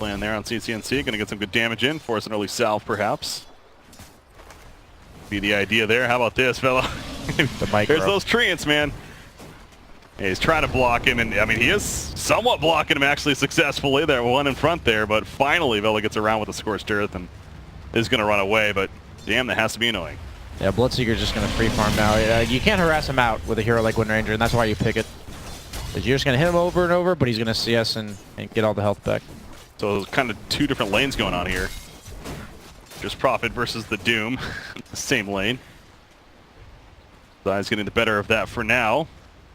Land there on CCNC, gonna get some good damage in, force an early salve perhaps. Be the idea there. How about this, fella? The micro. There's those treants, man. Yeah, he's trying to block him, and I mean, he is somewhat blocking him actually successfully. There, one in front there, but finally Vela gets around with the Scorched Earth and is gonna run away, but damn, that has to be annoying. Yeah, Bloodseeker's just gonna free farm now. You can't harass him out with a hero like Wind Ranger, and that's why you pick it. Because you're just gonna hit him over and over, but he's gonna CS and get all the health back. So there's kind of two different lanes going on here. Just Prophet versus the Doom, the same lane. Zai's getting the better of that for now.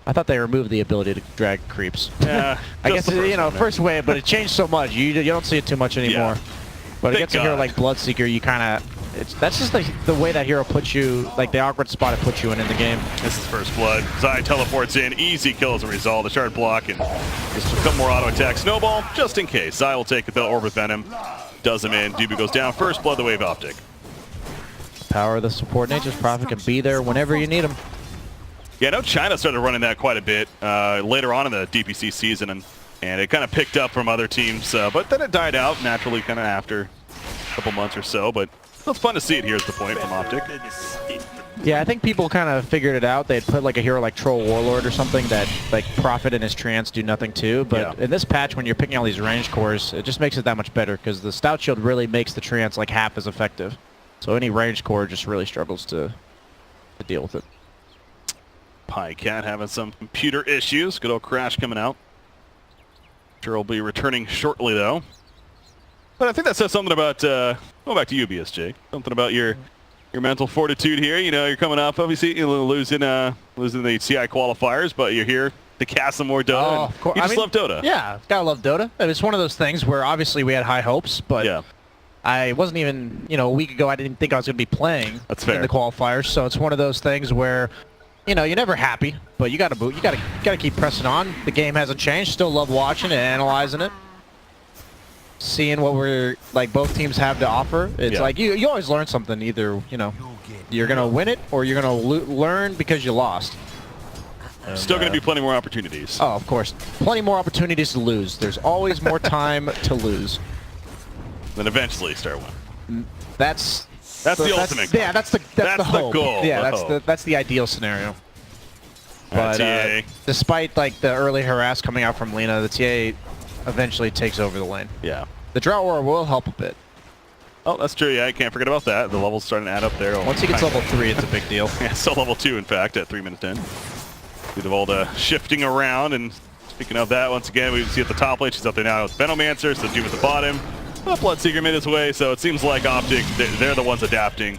I thought they removed the ability to drag creeps. Yeah, I guess, you know, first wave, but it changed so much. You don't see it too much anymore. Yeah. But against a hero like Bloodseeker, you kind of... That's just the way that hero puts you, like the awkward spot it puts you in the game. This is first blood. Zai teleports in, easy kill as a result. A shard block and just a couple more auto attack. Snowball, just in case. Zai will take it though, Orb of Venom. Does him in. Dubu goes down. First blood, the wave OpTic. Power of the support nature's Prophet can be there whenever you need him. Yeah, I know China started running that quite a bit later on in the DPC season, and it kind of picked up from other teams, but then it died out naturally kind of after a couple months or so, but it's fun to see it here is the point from OpTic. Yeah, I think people kind of figured it out. They'd put like a hero like Troll Warlord or something that like Prophet and his trance do nothing to, but in this patch when you're picking all these ranged cores, it just makes it that much better because the Stout Shield really makes the trance like half as effective. So any ranged core just really struggles to deal with it. PyCat having some computer issues. Good old crash coming out. Sure will be returning shortly though. But I think that says something about, go back to you, BSJ. Something about your mental fortitude here. You know, you're coming off, obviously, you're losing the CI qualifiers, but you're here to cast some more Dota. Oh, of course. You just love Dota. Yeah, gotta love Dota. It's one of those things where obviously we had high hopes, but yeah. I wasn't even, you know, a week ago I didn't think I was going to be playing in the qualifiers, so it's one of those things where, you know, you're never happy, but you gotta keep pressing on. The game hasn't changed. Still love watching it, analyzing it, seeing what both teams have to offer. It's like you always learn something. Either, you know, you're gonna win it or you're gonna learn because you lost. And, still gonna be plenty more opportunities. Oh, of course, plenty more opportunities to lose. There's always more time to lose. Then eventually start winning. That's the ultimate goal. Yeah, that's the hope. Goal. Yeah, that's the ideal scenario. But TA. despite like the early harass coming out from Lina, the TA eventually takes over the lane. Yeah. The Drought War will help a bit. Oh, that's true. Yeah, I can't forget about that. The level's starting to add up there. Once he gets level 3, it's a big deal. Yeah, still level 2, in fact, at 3 minutes in. Bit of all the shifting around, and speaking of that, once again, we see at the top lane, she's up there now with Venomancer, so Doom at the bottom. Well, Bloodseeker made his way, so it seems like OpTic, they're the ones adapting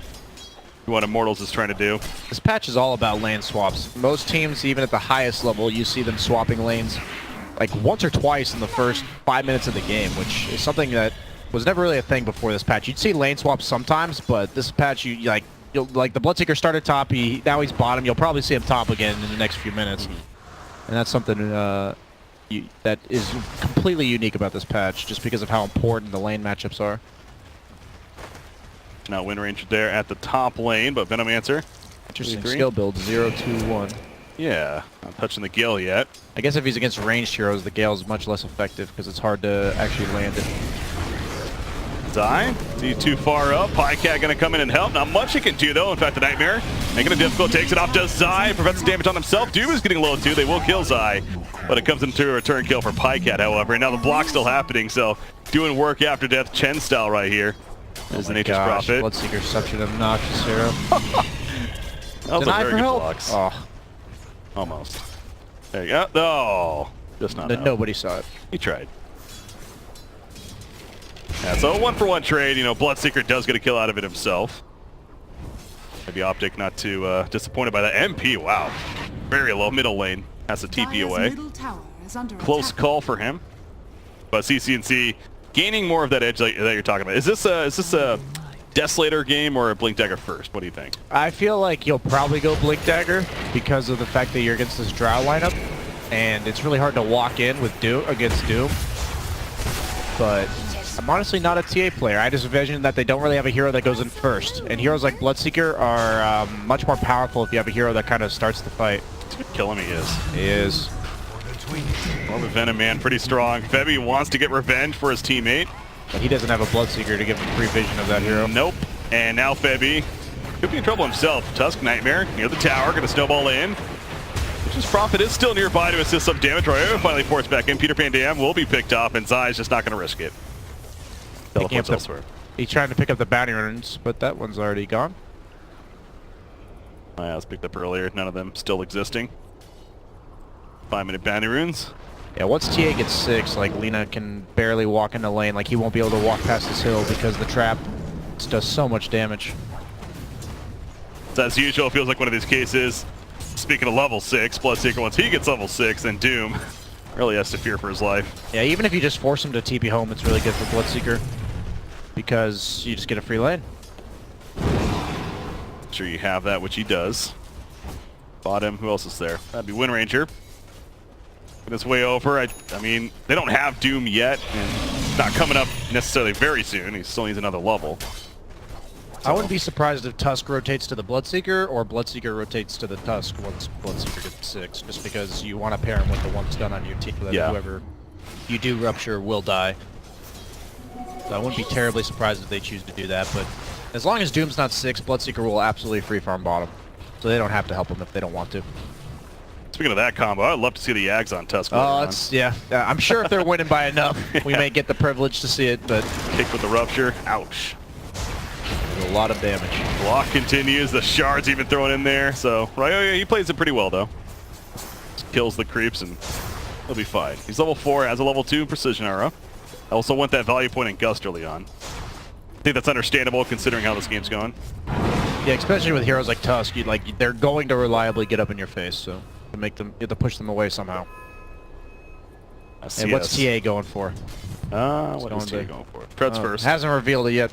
to what Immortals is trying to do. This patch is all about lane swaps. Most teams, even at the highest level, you see them swapping lanes like once or twice in the first 5 minutes of the game, which is something that was never really a thing before this patch. You'd see lane swaps sometimes, but this patch, you'll like the Bloodseeker started top, now he's bottom. You'll probably see him top again in the next few minutes, and that's something that is completely unique about this patch, just because of how important the lane matchups are. Now Wind Ranger there at the top lane, but Venomancer. Interesting skill build, 0-2-1. Yeah, not touching the Gale yet. I guess if he's against ranged heroes, the Gale is much less effective because it's hard to actually land it. Zai, see too far up. PyCat gonna come in and help. Not much he can do though. In fact, the Nightmare making it difficult, takes it off to Zai, prevents the damage on himself. Doom is getting low too. They will kill Zai, but it comes into a return kill for PyCat, however. And now the block's still happening, so doing work after death, Chen style right here. There's the Nature's Prophet. Bloodseeker's such an obnoxious hero. Deny for help. Blocks. Oh. Almost. There you go. Oh, just not. Nobody saw it. He tried. Yeah, so a 1-for-1 trade. You know, Bloodseeker does get a kill out of it himself. Maybe OpTic not too disappointed by that. MP, wow. Very low middle lane. Has a TP away. Close call for him. But CCNC gaining more of that edge that you're talking about. Is this a Desolator game or a Blink Dagger first? What do you think? I feel like you'll probably go Blink Dagger because of the fact that you're against this Drow lineup, and it's really hard to walk in with against Doom. But I'm honestly not a TA player. I just envision that they don't really have a hero that goes in first, and heroes like Bloodseeker are much more powerful if you have a hero that kind of starts the fight. It's good killing he is. He is. More of a Venom Man, pretty strong. Febby wants to get revenge for his teammate. But he doesn't have a Bloodseeker to give him free vision of that hero. Nope. And now Febby could be in trouble himself. Tusk Nightmare near the tower, gonna snowball in. Witch's Prophet is still nearby to assist some damage. Royo finally forced back in. Peter Pan Dam will be picked up, and Zai's just not gonna risk it. Teleports elsewhere. He's trying to pick up the bounty runes, but that one's already gone. I was picked up earlier. None of them still existing. 5-minute bounty runes. Yeah, once TA gets 6, like Lina can barely walk in the lane. Like he won't be able to walk past this hill because the trap does so much damage. So as usual, it feels like one of these cases. Speaking of level 6, Bloodseeker, once he gets level 6, then Doom really has to fear for his life. Yeah, even if you just force him to TP home, it's really good for Bloodseeker because you just get a free lane. Sure you have that, which he does. Bottom, who else is there? That'd be Wind Ranger. But it's way over. I mean, they don't have Doom yet, and not coming up necessarily very soon. He still needs another level. I wouldn't be surprised if Tusk rotates to the Bloodseeker or Bloodseeker rotates to the Tusk once Bloodseeker gets 6, just because you want to pair him with the one stun on your team that whoever you do rupture will die. So I wouldn't be terribly surprised if they choose to do that, but as long as Doom's not 6, Bloodseeker will absolutely free farm bottom. So they don't have to help him if they don't want to. Speaking of that combo, I'd love to see the Yags on Tusk. Oh, yeah. I'm sure if they're winning by enough, we may get the privilege to see it, but... Kick with the rupture. Ouch. A lot of damage. Block continues. The shards even thrown in there. So Ryoya, he plays it pretty well though. Just kills the creeps and he'll be fine. He's level 4, has a level 2 precision arrow. I also want that value point in Gust early on. I think that's understandable considering how this game's going. Yeah, especially with heroes like Tusk, they're going to reliably get up in your face, so to make them, you have to push them away somehow. And what's TA going for? What is TA going for? Treads first. Hasn't revealed it yet.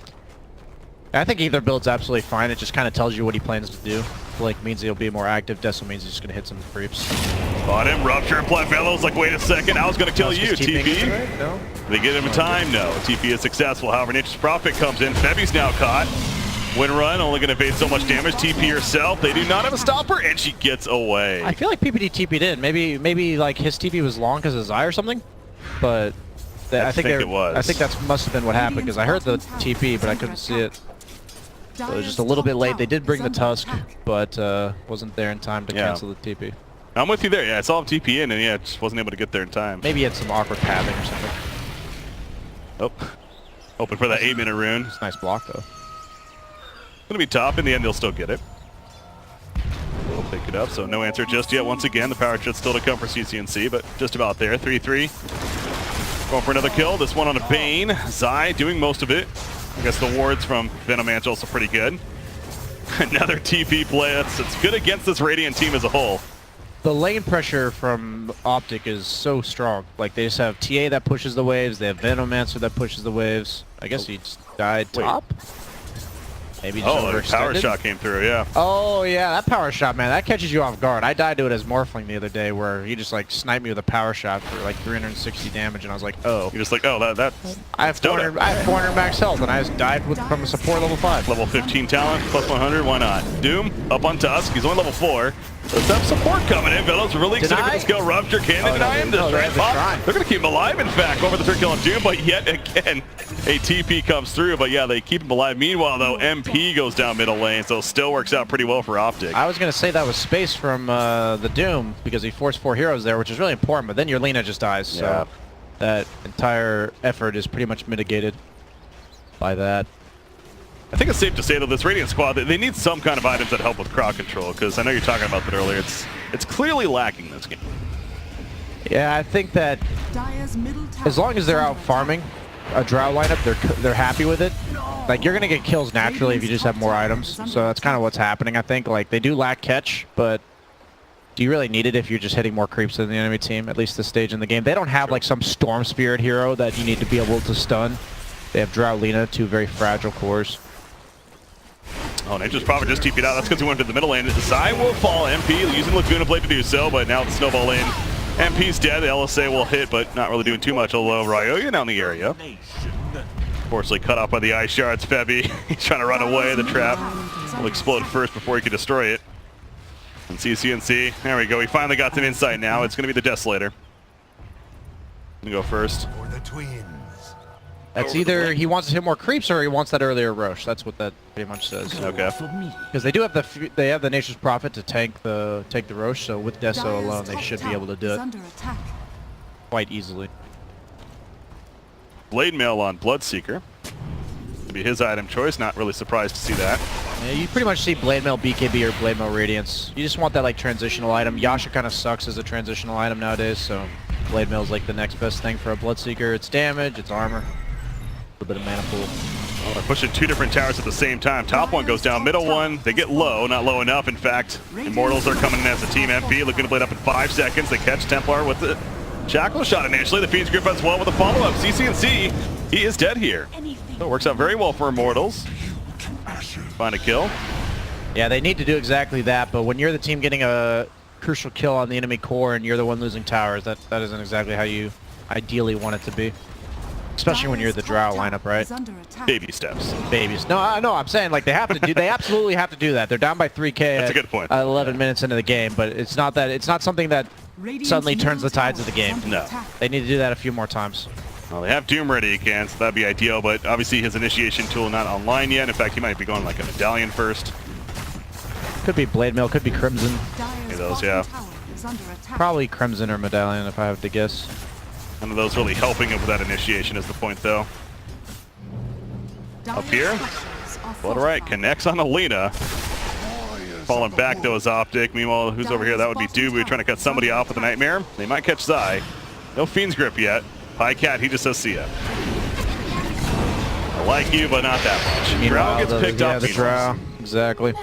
I think either build's absolutely fine. It just kind of tells you what he plans to do. Blake means he'll be more active. Deso means he's just going to hit some creeps. Bought him. Rupture. Plefello's like, wait a second. I was going to kill you. TP. Right? No? They get him in time. No. TP is successful. However, Nature's Prophet comes in. Febby's now caught. Wind Run only going to evade so much damage. TP herself. They do not have a stopper, and she gets away. I feel like PPD TP'd in. Maybe like his TP was long because of Zai or something. But I think it was. I think that must have been what happened because I heard the TP, but I couldn't see it. So it was just a little bit late. They did bring the Tusk, but wasn't there in time to cancel the TP. I'm with you there. Yeah, I saw him TP in, and yeah, just wasn't able to get there in time. Maybe he had some awkward pathing or something. Oh, open for that 8-minute rune. It's a nice block though. Gonna be top. In the end, they'll still get it. We'll pick it up. So no answer just yet. Once again, the power shot still to come for CCNC, but just about there. 3-3. Going for another kill. This one on a Bane. Zai doing most of it. I guess the wards from Venom Man's also pretty good. Another TP play. It's good against this Radiant team as a whole. The lane pressure from OpTic is so strong. Like, they just have TA that pushes the waves. They have Venomancer that pushes the waves. I guess he just died top? Maybe just the power shot came through, yeah. Oh, yeah, that power shot, man, that catches you off guard. I died to it as Morphling the other day where he just, like, sniped me with a power shot for, like, 360 damage, and I was like, oh. You're just like, oh, that's I have 400 max health, and I just died from a support level 5. Level 15 talent, plus 100, why not? Doom, up on Tusk, he's only level 4. Let's have support coming in. Velo's really excited for this kill. Rupture, can they deny him? The Shrine Pop. They're going to keep him alive, in fact, over the 3 kill on Doom, but yet again, a TP comes through, but yeah, they keep him alive. Meanwhile, though, MP goes down middle lane, so still works out pretty well for OpTic. I was going to say that was space from the Doom, because he forced 4 heroes there, which is really important, but then your Lina just dies, so that entire effort is pretty much mitigated by that. I think it's safe to say, though, this Radiant squad, they need some kind of items that help with crowd control, because I know you're talking about that earlier. It's clearly lacking this game. Yeah, I think that as long as they're out farming a Drow lineup, they're happy with it. Like, you're going to get kills naturally if you just have more items, so that's kind of what's happening, I think. Like, they do lack catch, but do you really need it if you're just hitting more creeps than the enemy team, at least this stage in the game? They don't have, like, some Storm Spirit hero that you need to be able to stun. They have Drow Lina, 2 very fragile cores. Oh, Nature's Prophet just TP'd out. That's because he went to the middle lane. Zai will fall. MP using Laguna Blade to do so, but now the snowball lane. MP's dead. The LSA will hit, but not really doing too much. Although Ryoya down the area. Fortunately cut off by the ice shards. Febby, he's trying to run away. The trap will explode first before he can destroy it. And CCNC, there we go. He finally got some insight now. It's going to be the Desolator. Gonna go first. For the twins. That's either he wants to hit more creeps or he wants that earlier Roche. That's what that pretty much says. Okay. Because they do have the Nature's Prophet to tank the Roche, so with Deso alone they should be able to do it quite easily. Blade Mail on Bloodseeker. It'll be his item choice. Not really surprised to see that. Yeah, you pretty much see Blade Mail BKB or Blade Mail Radiance. You just want that like transitional item. Yasha kind of sucks as a transitional item nowadays, so Blade Mail is like the next best thing for a Bloodseeker. It's damage, it's armor, a little bit of mana pool. Well, they're pushing 2 different towers at the same time. Top one goes down, middle one, they get low, not low enough. In fact, Immortals are coming in as a team MP, looking to blade up in 5 seconds. They catch Templar with the Shackle shot initially. The Fiend's Grip as well with a follow-up. CC&C, he is dead here. So it works out very well for Immortals. Find a kill. Yeah, they need to do exactly that, but when you're the team getting a crucial kill on the enemy core and you're the one losing towers, that isn't exactly how you ideally want it to be. Especially when you're the Drow lineup, right? Baby steps. Babies. No, I know. I'm saying like they have to do. They absolutely have to do that. They're down by 3K. That's a good point. 11 minutes into the game, but it's not that. It's not something that suddenly turns the tides of the game. No. They need to do that a few more times. Well, they have Doom ready again, so that'd be ideal. But obviously his initiation tool not online yet. In fact, he might be going like a medallion first. Could be Blade Mail. Could be Crimson. Any of those, yeah. Probably Crimson or Medallion, if I have to guess. None of those really helping him with that initiation is the point, though. Up here. Well, all right, connects on Alina. Falling back, though, is OpTic. Meanwhile, who's over here? That would be Dubu trying to cut somebody off with a Nightmare. They might catch Zai. No Fiend's Grip yet. High Cat, he just says see ya. I like you, but not that much. Drow gets picked up. The Drow. Exactly.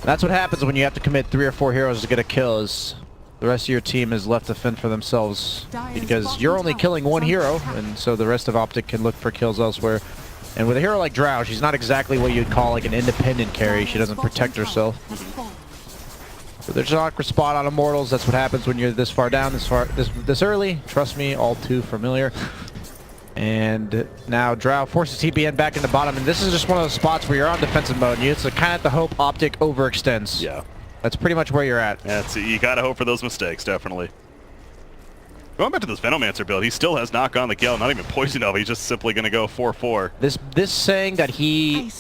That's what happens when you have to commit 3 or 4 heroes to get a kill, is the rest of your team is left to fend for themselves. Because you're only killing 1 hero, and so the rest of OpTic can look for kills elsewhere. And with a hero like Drow, she's not exactly what you'd call like an independent carry. She doesn't protect herself. So there's an awkward spot on Immortals. That's what happens when you're this far down, this early. Trust me, all too familiar. And now Drow forces TPN back in the bottom, and this is just one of those spots where you're on defensive mode. And you kind of have to hope OpTic overextends. Yeah. That's pretty much where you're at. Yeah, you gotta hope for those mistakes, definitely. Going back to this Venomancer build, he still has knock on the Gale, not even Poison Over. He's just simply gonna go 4-4. This saying that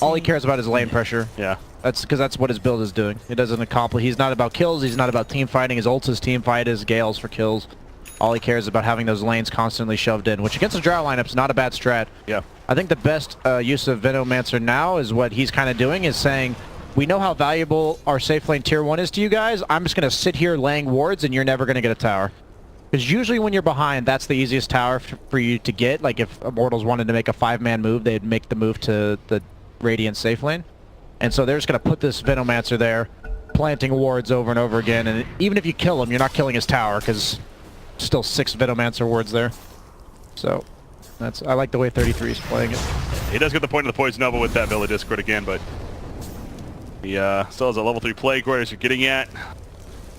all he cares about is lane pressure. Yeah. That's because that's what his build is doing. It doesn't accomplish. He's not about kills. He's not about team fighting. His ult is team fight. His Gales for kills. All he cares about having those lanes constantly shoved in, which against the Drow lineup is not a bad strat. Yeah. I think the best use of Venomancer now is what he's kind of doing, is saying, we know how valuable our safe lane tier 1 is to you guys. I'm just going to sit here laying wards and you're never going to get a tower. Because usually when you're behind, that's the easiest tower for you to get. Like if Immortals wanted to make a 5-man move, they'd make the move to the Radiant safe lane. And so they're just going to put this Venomancer there, planting wards over and over again. And even if you kill him, you're not killing his tower, because still 6 Venomancer wards there. So I like the way 33 is playing it. He does get the point of the Poison Nova with that Villa Discord again, but he still has a level 3 Plague Warriors you're getting at.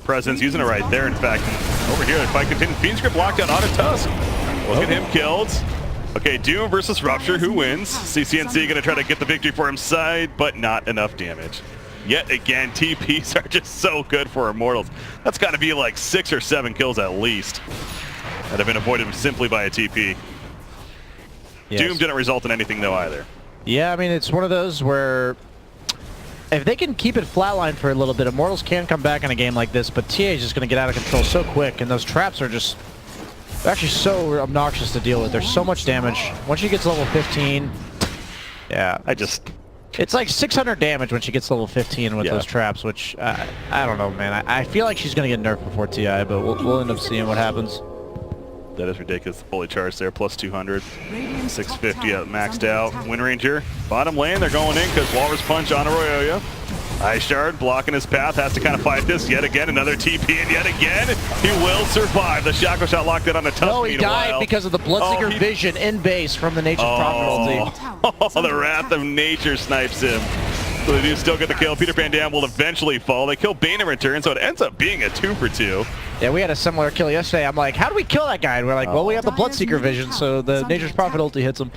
Presence, using it right there. In fact, over here, the fight continues. Fiend's Grip locked out onto Tusk. Look at him killed. Okay, Doom versus Rupture. Who wins? CC&C going to try to get the victory for his side, but not enough damage. Yet again, TPs are just so good for Immortals. That's got to be like 6 or 7 kills at least that have been avoided simply by a TP. Yes. Doom didn't result in anything though either. Yeah, I mean, it's one of those where if they can keep it flatline for a little bit, Immortals can come back in a game like this, but TA is just going to get out of control so quick, and those traps are just they're actually so obnoxious to deal with. There's so much damage. Once she gets level 15, yeah. It's like 600 damage when she gets level 15 with those traps, which, I don't know, man. I feel like she's going to get nerfed before TI, but we'll end up seeing what happens. That is ridiculous. Fully charged there, plus 200. 650 maxed out. Wind Ranger, bottom lane, they're going in because Walrus Punch on Arroyo. Ice Shard blocking his path, has to kind of fight this. Yet again, another TP, and yet again, he will survive. The Shackle Shot locked it on a tough. No, he died because of the Bloodseeker vision in base from the Nature's Prophet ulti. Oh, the Wrath of Nature snipes him. So they do still get the kill. Peter Pan Dam will eventually fall. They kill Bane in return, so it ends up being a 2-for-2. Yeah, we had a similar kill yesterday. I'm like, how do we kill that guy? And we're like, well, we have the Bloodseeker vision, so the Nature's Prophet ulti hits him.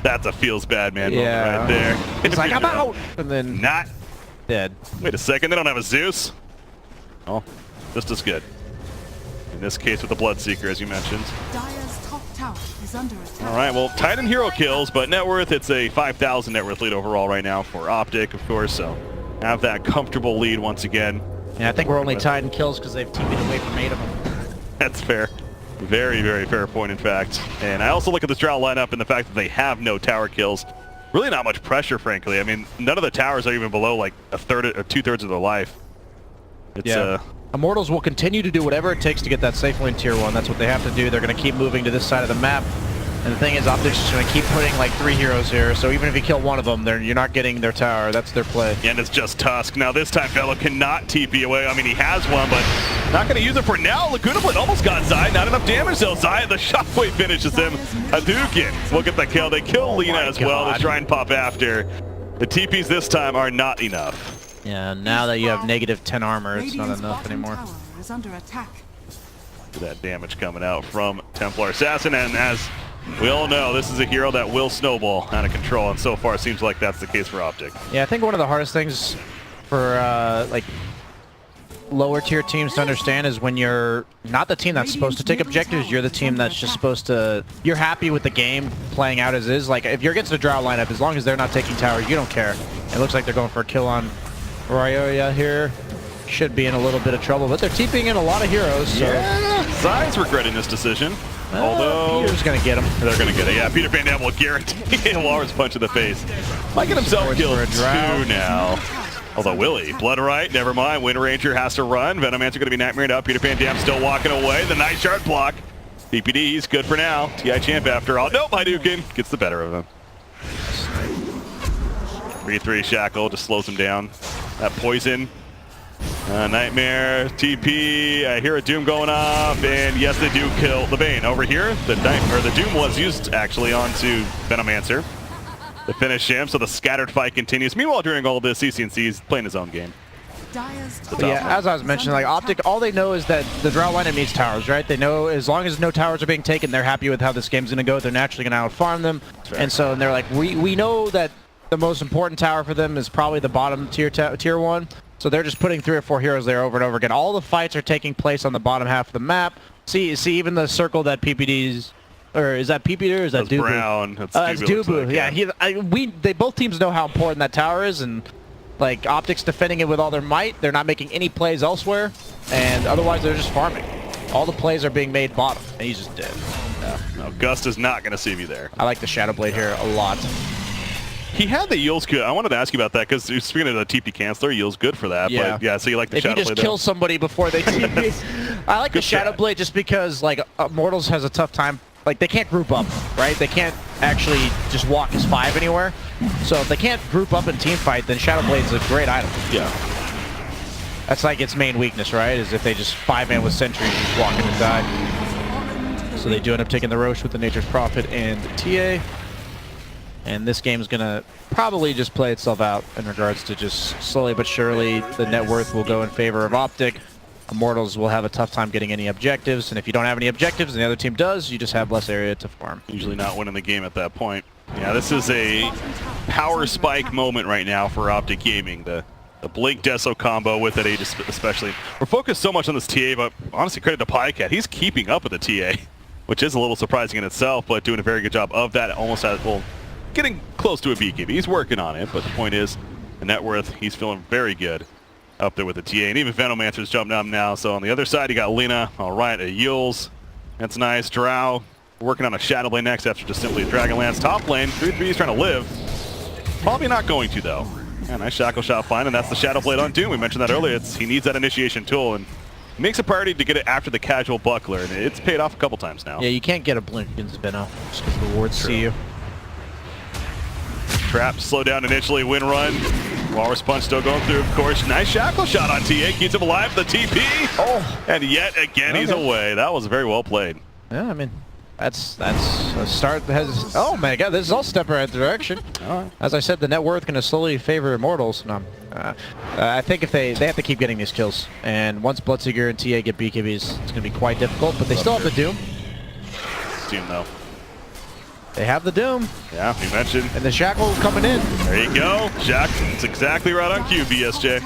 That's a feels bad man moment right there. He's like, I'm out! And then not dead. Wait a second, they don't have a Zeus? Oh, just as good. In this case with the Bloodseeker, as you mentioned. Dire's top tower is under attack. All right, well, Titan hero kills, but net worth, it's a 5,000 net worth lead overall right now for OpTic, of course, so have that comfortable lead once again. Yeah, I think we're only tied in kills because they've TP'd away from 8 of them. That's fair. Very, very fair point, in fact. And I also look at this Drow lineup and the fact that they have no tower kills. Really not much pressure, frankly. I mean, none of the towers are even below like a third or 2/3 of their life. It's, Immortals will continue to do whatever it takes to get that safe lane tier 1. That's what they have to do. They're going to keep moving to this side of the map. And the thing is, OpTic's just going to keep putting like 3 heroes here, so even if you kill one of them, you're not getting their tower. That's their play. And it's just Tusk. Now this time, Velo cannot TP away. I mean, he has one, but not going to use it for now. Laguna Blade almost got Zai. Not enough damage, though. Zai, the shockwave finishes him. Hadouken. Look at the kill. They kill Lina as well to try and pop after. The TPs this time are not enough. Yeah, now that you have negative 10 armor, it's not enough anymore. Tower is under attack. That damage coming out from Templar Assassin, and as we all know, this is a hero that will snowball out of control, and so far it seems like that's the case for OpTic. Yeah, I think one of the hardest things for like lower tier teams to understand is when you're not the team that's supposed to take objectives, you're the team that's just supposed to, you're happy with the game playing out as is. Like if you're against a Drow lineup, as long as they're not taking towers, you don't care. It looks like they're going for a kill on Ryoya here. Should be in a little bit of trouble, but they're TPing in a lot of heroes. So. Yeah, Zai's regretting this decision. Although Peter's gonna get him. They're gonna get it. Yeah, Peter Van Dam will guarantee a Walrus punch in the face. Might get himself killed too now. Although Willie, Blood Right, never mind. Wind Ranger has to run. Venomancer gonna be nightmared up. Peter Van Dam still walking away. The nice shard block. DPD, he's good for now. TI champ after all. Nope, Hadouken gets the better of him. 3-3 Shackle just slows him down. That poison. Nightmare, TP, I hear a Doom going off, and yes, they do kill the Bane. Over here, the Doom was used actually onto Venomancer to finish him, so the scattered fight continues. Meanwhile, during all of this, CCNC is playing his own game. Yeah, as I was mentioning, like OpTic, all they know is that the Drow lineup needs towers, right? They know as long as no towers are being taken, they're happy with how this game's gonna go. They're naturally gonna out-farm them, and so they're like, we know that the most important tower for them is probably the bottom tier 1. So they're just putting 3 or 4 heroes there over and over again. All the fights are taking place on the bottom half of the map. See even the circle that PPD's, or is that PPD or is that Dubu? Brown. That's Dubu. Like, yeah. They both teams know how important that tower is, and like OpTic's defending it with all their might. They're not making any plays elsewhere, and otherwise they're just farming. All the plays are being made bottom, and he's just dead. No, Gust is not going to save you there. I like the Shadow Blade here a lot. He had the yields good. I wanted to ask you about that because speaking of the TP canceler, yields good for that. Yeah. But yeah, so you like the Shadow Blade. If you just kill somebody before they TP. I like the Shadow Blade just because like Immortals has a tough time. Like they can't group up, right? They can't actually just walk as 5 anywhere. So if they can't group up and team fight, then Shadow Blade's a great item. Yeah. That's like its main weakness, right? Is if they just 5-man with sentries, just walk in and die. So they do end up taking the Roche with the Nature's Prophet and the TA. And this game is going to probably just play itself out in regards to just slowly but surely the net worth will go in favor of OpTic. Immortals will have a tough time getting any objectives, and if you don't have any objectives and the other team does, you just have less area to farm. Usually not winning the game at that point. Yeah, this is a power spike moment right now for OpTic Gaming. The Blink Deso combo with that Age especially. We're focused so much on this TA, but honestly credit to Pycat. He's keeping up with the TA, which is a little surprising in itself, but doing a very good job of that. Almost at, well, getting close to a BKB. He's working on it, but the point is, the net worth, he's feeling very good up there with the TA. And even Venomancer's jumped up now. So on the other side, you got Lina. All right, a Yules. That's nice. Drow working on a Shadow Blade next after just simply a Dragonlance. Top lane, 3-3 is trying to live. Probably not going to, though. Yeah, nice Shackle Shot find, and that's the Shadow Blade on Doom. We mentioned that earlier. He needs that initiation tool, and he makes a priority to get it after the casual buckler, and it's paid off a couple times now. Yeah, you can't get a blink against Veno just because the wards see you. Trap, slow down initially, win run. Walrus Punch still going through, of course. Nice Shackle Shot on TA, keeps him alive, the TP. Oh, and yet again, he's away. That was very well played. Yeah, I mean, that's a start that has, oh my god, this is all step in the right direction. All right. As I said, the net worth going to slowly favor Immortals. No, I think if they have to keep getting these kills, and once Bloodseeker and TA get BKBs, it's going to be quite difficult, but they still have the Doom. Doom, though. They have the Doom. Yeah, we mentioned. And the Shackle coming in. There you go. Shack, it's exactly right on cue, BSJ.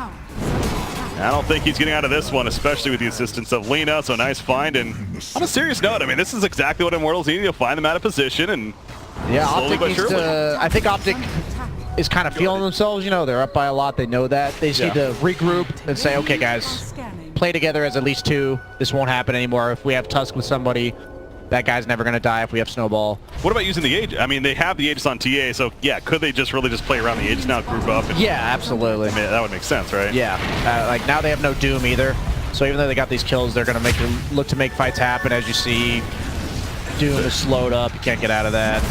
I don't think he's getting out of this one, especially with the assistance of Lena, so nice find. And on a serious note, I mean, this is exactly what Immortals need. You'll find them out of position, and yeah, slowly OpTic but needs surely. to, I think OpTic is kind of feeling themselves, you know, they're up by a lot, they know that. They just need to regroup and say, okay guys, play together as at least two. This won't happen anymore. If we have Tusk with somebody, that guy's never going to die if we have Snowball. What about using the Aegis? I mean, they have the Aegis on TA, so yeah, could they just really just play around the Aegis now, group up? And, Yeah, absolutely. I mean, that would make sense, right? Yeah, like now they have no Doom either. So even though they got these kills, they're going to look to make fights happen. As you see, Doom is slowed up. You can't get out of that.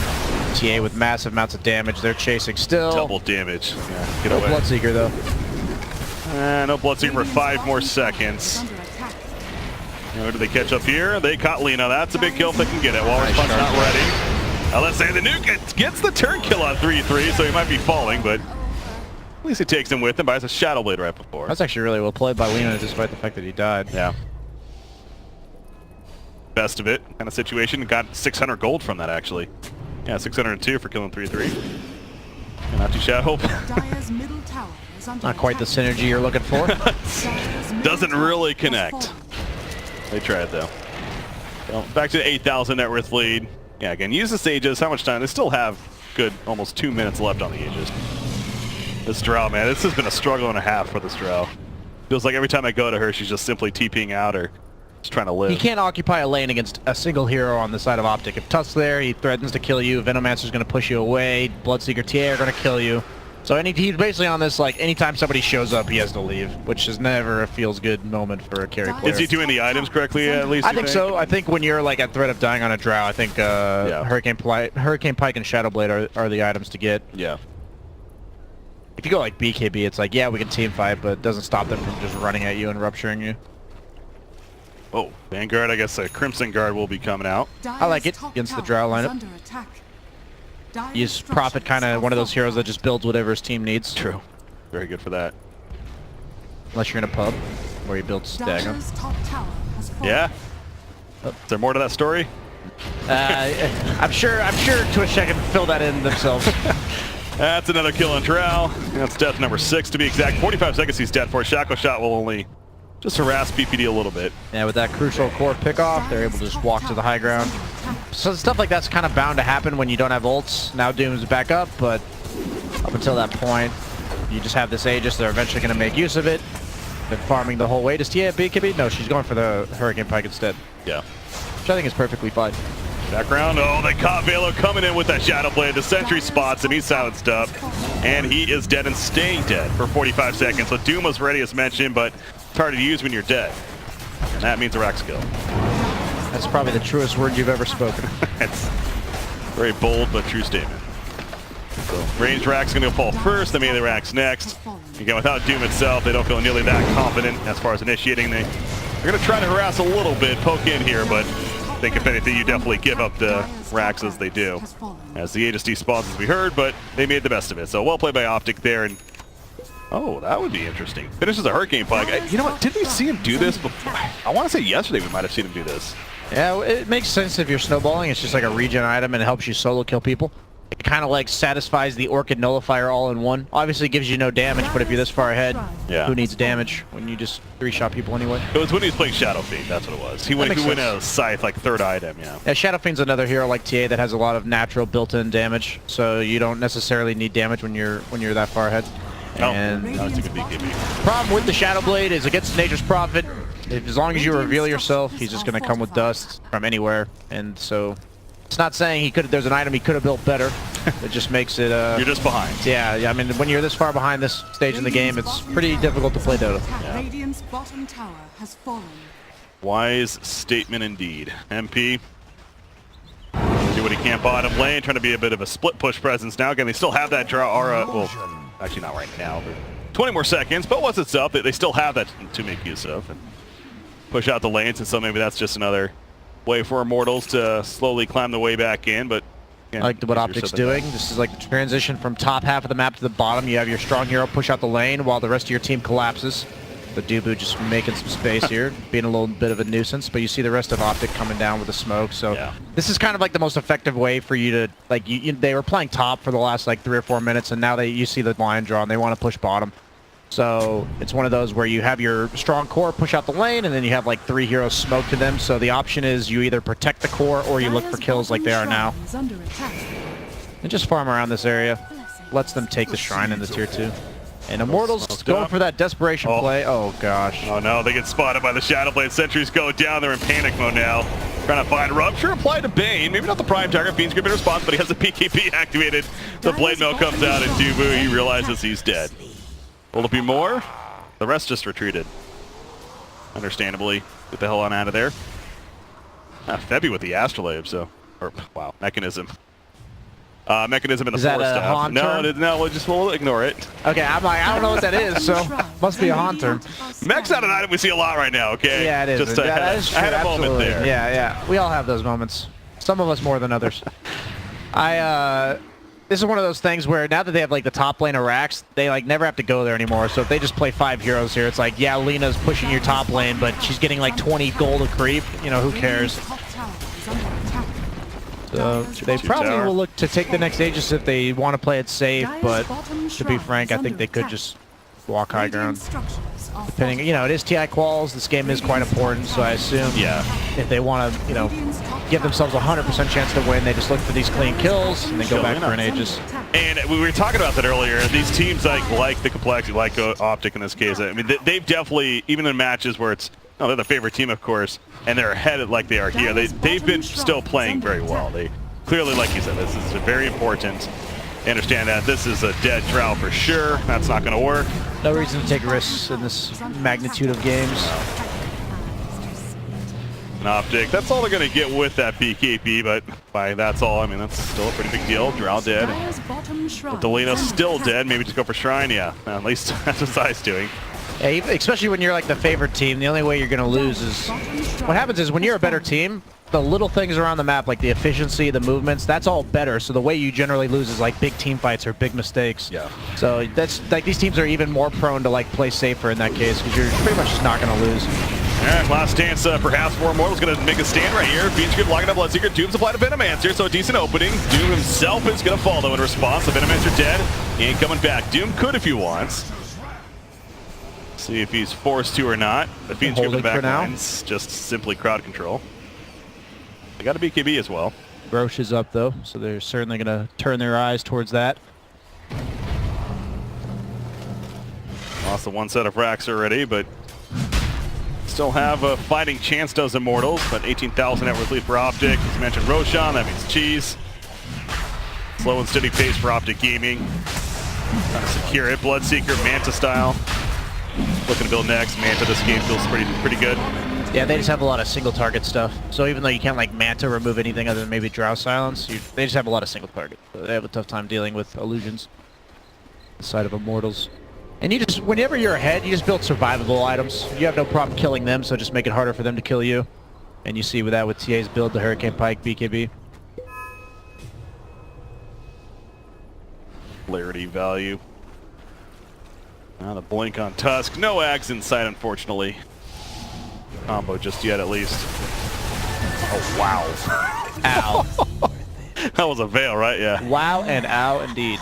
TA with massive amounts of damage. They're chasing still. Double damage. Yeah, get No away. Bloodseeker though. No Bloodseeker for 5 more seconds. Who do they catch up here? They caught Lena. That's a big kill if they can get it. Walrus Nice Punch shot. not ready. Now let's say the nuke gets the turn kill on 3-3, so he might be falling, but at least he takes him with him, buys a Shadow Blade right before. That's actually really well played by Lena, despite the fact that he died. Yeah. Best of it kind of situation. Got 600 gold from that, actually. Yeah, 602 for killing 3-3. Not too shallow. Dire's middle tower is under Not quite the attack. synergy you're looking for. Dire's middle Doesn't tower really has connect. fallen. They tried, though. Well, back to the 8,000 net worth lead. Yeah, again, use this Aegis. How much time? They still have good almost 2 minutes left on the Aegis. This Drow, man, this has been a struggle and a half for this Drow. Feels like every time I go to her, she's just simply TPing out or just trying to live. He can't occupy a lane against a single hero on the side of OpTic. If Tusk's there, he threatens to kill you. Venomancer's going to push you away. Bloodseeker TA are going to kill you. So he's basically on this, like, anytime somebody shows up, he has to leave, which is never a feels-good moment for a carry player. Is he doing the items correctly, at least? I you think so. I think when you're, like, at threat of dying on a Drow, I think Hurricane Pike and Shadow Blade are the items to get. Yeah. If you go, like, BKB, it's like, yeah, we can team fight, but it doesn't stop them from just running at you and rupturing you. Oh, Vanguard, I guess a Crimson Guard will be coming out. I like it against the Drow lineup. Use Prophet, kind of one of those heroes that just builds whatever his team needs. True. Very good for that. Unless you're in a pub where he builds Dagger. Yeah. Is there more to that story? I'm sure Twitch Tech can fill that in themselves. That's another kill on Drow. That's death number 6 to be exact. 45 seconds he's dead for. Shackle Shot will only just harass PPD a little bit. Yeah, with that crucial core pickoff, they're able to just walk to the high ground. So stuff like that's kind of bound to happen when you don't have ults. Now Doom's back up, but up until that point, you just have this Aegis. They're eventually going to make use of it. Been farming the whole way. Does Tia BKB? No, she's going for the Hurricane Pike instead. Yeah. Which I think is perfectly fine. Background. Oh, they caught Velo coming in with that Shadow Blade. The Sentry spots him. He's silenced up. And he is dead and staying dead for 45 seconds. So Doom was ready as mentioned, but it's hard to use when you're dead. And that means a rack skill. That's probably the truest word you've ever spoken. It's very bold but true statement. So ranged rack's gonna fall first, then melee rack's next. Again, without Doom itself, they don't feel nearly that confident as far as initiating. They're gonna try to harass a little bit, poke in here, but I think if anything, you definitely give up the racks as they do. As the Aegis despawns, as we heard, but they made the best of it. So well played by OpTic there. And oh, that would be interesting. Finishes a Hurricane Pike. You know what? Did we see him do this before? I want to say yesterday we might have seen him do this. Yeah, it makes sense if you're snowballing. It's just like a regen item and it helps you solo kill people. It kind of like satisfies the Orchid Nullifier all in one. Obviously it gives you no damage, but if you're this far ahead, Yeah. who needs damage when you just 3-shot people anyway? It was when he was playing Shadow Fiend, that's what it was. He went a Scythe, like third item, yeah. Yeah, Shadow Fiend's another hero like TA that has a lot of natural built-in damage, so you don't necessarily need damage when you're that far ahead. And that's a good BKB. problem with the Shadow Blade is against Nature's Prophet. As long as you reveal yourself, he's just going to come with dust from anywhere, and so it's not saying there's an item he could have built better. It just makes it You're just behind. Yeah, I mean, when you're this far behind this stage in the game, it's pretty difficult to play Dota. Radiant's bottom tower has fallen. Wise statement indeed. MP do what he can bottom lane, trying to be a bit of a split push presence now. Again, they still have that draw aura. Well, actually not right now, but 20 more seconds. But once it's up, they still have that to make use of and push out the lanes. And so maybe that's just another way for Immortals to slowly climb the way back in. But again, I like what OpTic's doing. This is like the transition from top half of the map to the bottom. You have your strong hero push out the lane while the rest of your team collapses. The Dubu just making some space here, being a little bit of a nuisance, but you see the rest of OpTic coming down with the smoke. So this is kind of like the most effective way for you to, like, they were playing top for the last like 3 or 4 minutes, and now you see the line draw and they want to push bottom. So it's one of those where you have your strong core push out the lane, and then you have like 3 heroes smoke to them. So the option is you either protect the core or you look for kills like they are now. And just farm around this area. Lets them take the shrine in the tier 2. And Immortals going for that desperation play. Oh gosh. Oh no, they get spotted by the Shadowblade. Sentries go down. They're in panic mode now. Trying to find Rupture, applied to Bane. Maybe not the prime target. Fiend's Grip in response, but he has the PKP activated. The Blade Mail comes out, and Dubu, he realizes he's dead. Will it be more? The rest just retreated. Understandably. Get the hell on out of there. Febby with the Astrolabe, so... Or, wow, Mechanism. Mechanism in the Force that a stuff. Haunt No, term? no, we'll ignore it. Okay, I'm like, I don't know what that is, so must be a Haunt term. Mech's not an item we see a lot right now, okay? Yeah, it is. Just That is true, I had a moment absolutely. there. Yeah. We all have those moments. Some of us more than others. This is one of those things where now that they have like the top lane of Rax, they like never have to go there anymore. So if they just play 5 heroes here, it's like, yeah, Lena's pushing your top lane, but she's getting like 20 gold a creep. You know, who cares? So they probably will look to take the next Aegis if they want to play it safe, but to be frank, I think they could just walk high ground. Depending, you know, it is TI quals. This game is quite important, so I assume if they want to, you know, give themselves a 100% chance to win, they just look for these clean kills and then go back for an Aegis. And we were talking about that earlier. These teams like the complexity, like OpTic in this case. I mean, they've definitely, even in matches where it's, no, they're the favorite team, of course, and they're ahead like they are here. They've been still playing very well. They clearly, like you said, this is very important. They understand that this is a dead drought for sure. That's not going to work. No reason to take risks in this magnitude of games. An OpTic, that's all they're going to get with that BKB, but by that's all, I mean, that's still a pretty big deal. Drow dead. With Delino still dead, maybe just go for Shrine, yeah. At least that's what Zai's doing. Yeah, especially when you're like the favorite team, the only way you're going to lose is... What happens is when you're a better team, the little things around the map, like the efficiency, the movements, that's all better. So the way you generally lose is like big team fights or big mistakes. Yeah. So that's like these teams are even more prone to like play safer in that case because you're pretty much just not going to lose. All right, last chance perhaps for Immortals going to make a stand right here. Fiend's Grip locking up Bloodseeker. Doom's applied to Venomancer, so a decent opening. Doom himself is going to fall though in response. The Venomancer dead. He ain't coming back. Doom could if he wants. See if he's forced to or not. The Fiend's Grip in the back lines just simply crowd control. They got a BKB as well. Roche is up though, so they're certainly going to turn their eyes towards that. Lost the one set of racks already, but still have a fighting chance, does Immortals, but 18,000 net worth lead for OpTic. As mentioned, Roshan, that means cheese. Slow and steady pace for OpTic Gaming. Trying to secure it. Bloodseeker, Manta style. Looking to build next. Manta this game feels pretty good. Yeah, they just have a lot of single target stuff. So even though you can't like Manta remove anything other than maybe Drow Silence, they just have a lot of single target. So they have a tough time dealing with illusions. The side of Immortals. And you just, whenever you're ahead, you just build survivable items. You have no problem killing them, so just make it harder for them to kill you. And you see with that with TA's build, the Hurricane Pike, BKB. Clarity value. Now the blink on Tusk. No Ags in sight, unfortunately. Combo just yet, at least. Oh, wow. Ow. That was a veil, right? Yeah. Wow and ow, indeed.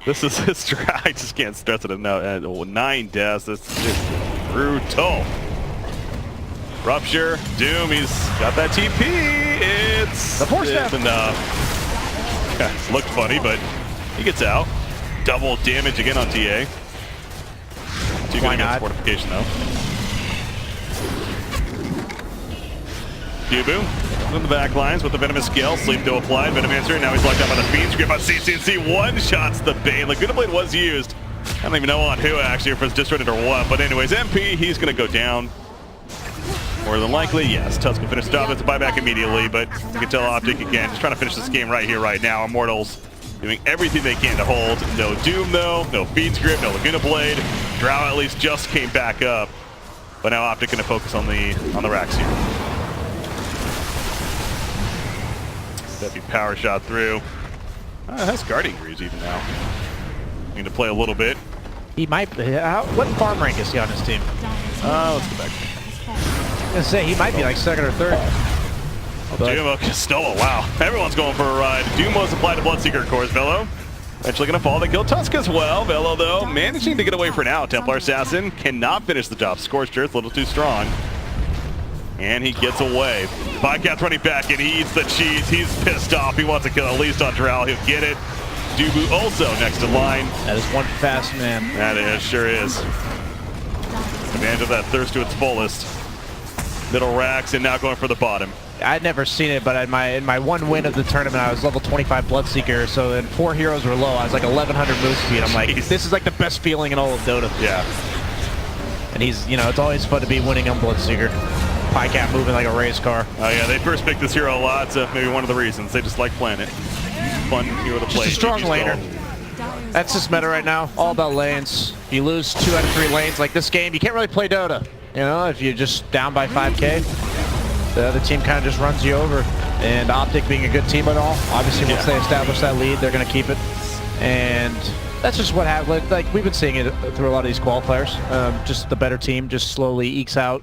This is his I just can't stress it enough. 9 deaths. This is brutal. Rupture. Doom. He's got that TP. It's the force step enough. Looked funny, but he gets out. Double damage again on TA. Too good against fortification, though. Dubu in the back lines with the Venomous Scale. Sleep to apply. Venomancer. Now he's locked up by the Fiend's Grip on CCNC. One-shots the Bane. Laguna Blade was used. I don't even know on who, actually, if it's disjointed or what. But anyways, MP, he's going to go down. More than likely, yes. Tusk will finish the job. It's a buyback immediately. But you can tell OpTic again, just trying to finish this game right here, right now. Immortals doing everything they can to hold. No Doom, though. No Fiend's Grip. No Laguna Blade. Drow at least just came back up. But now OpTic going to focus on the racks here. That'd be power shot through. That's Guardian Greaves even now. Need to play a little bit. He might be. What farm rank is he on his team? Let's go back. I was gonna say he might be like 2nd or 3rd. Doom, Castola, wow. Everyone's going for a ride. Doom was applied to Bloodseeker, of course, Velo. Eventually gonna fall. They kill Tusk as well. Velo though, managing to get away for now. Templar Assassin cannot finish the job. Scorched Earth, a little too strong. And he gets away. Bobcat's running back and he eats the cheese. He's pissed off. He wants to kill at least on Drow. He'll get it. Dubu also next to line. That is one fast man. That is, sure is. Advantage of that thirst to its fullest. Middle racks and now going for the bottom. I'd never seen it, but in my one win of the tournament, I was level 25 Bloodseeker, so then 4 heroes were low. I was like 1100 move speed. I'm like, this is like the best feeling in all of Dota. Yeah. And he's, you know, it's always fun to be winning on Bloodseeker. Pycat moving like a race car. Oh yeah, they first picked this hero a lot, so maybe one of the reasons. They just like playing it. Fun hero to play. Just a strong laner. That's this meta right now. All about lanes. If you lose 2 out of 3 lanes like this game, you can't really play Dota. You know, if you're just down by 5k, the other team kind of just runs you over. And OpTic being a good team at all, obviously once they establish that lead, they're going to keep it. And that's just what happened. Like we've been seeing it through a lot of these qualifiers. Just the better team just slowly ekes out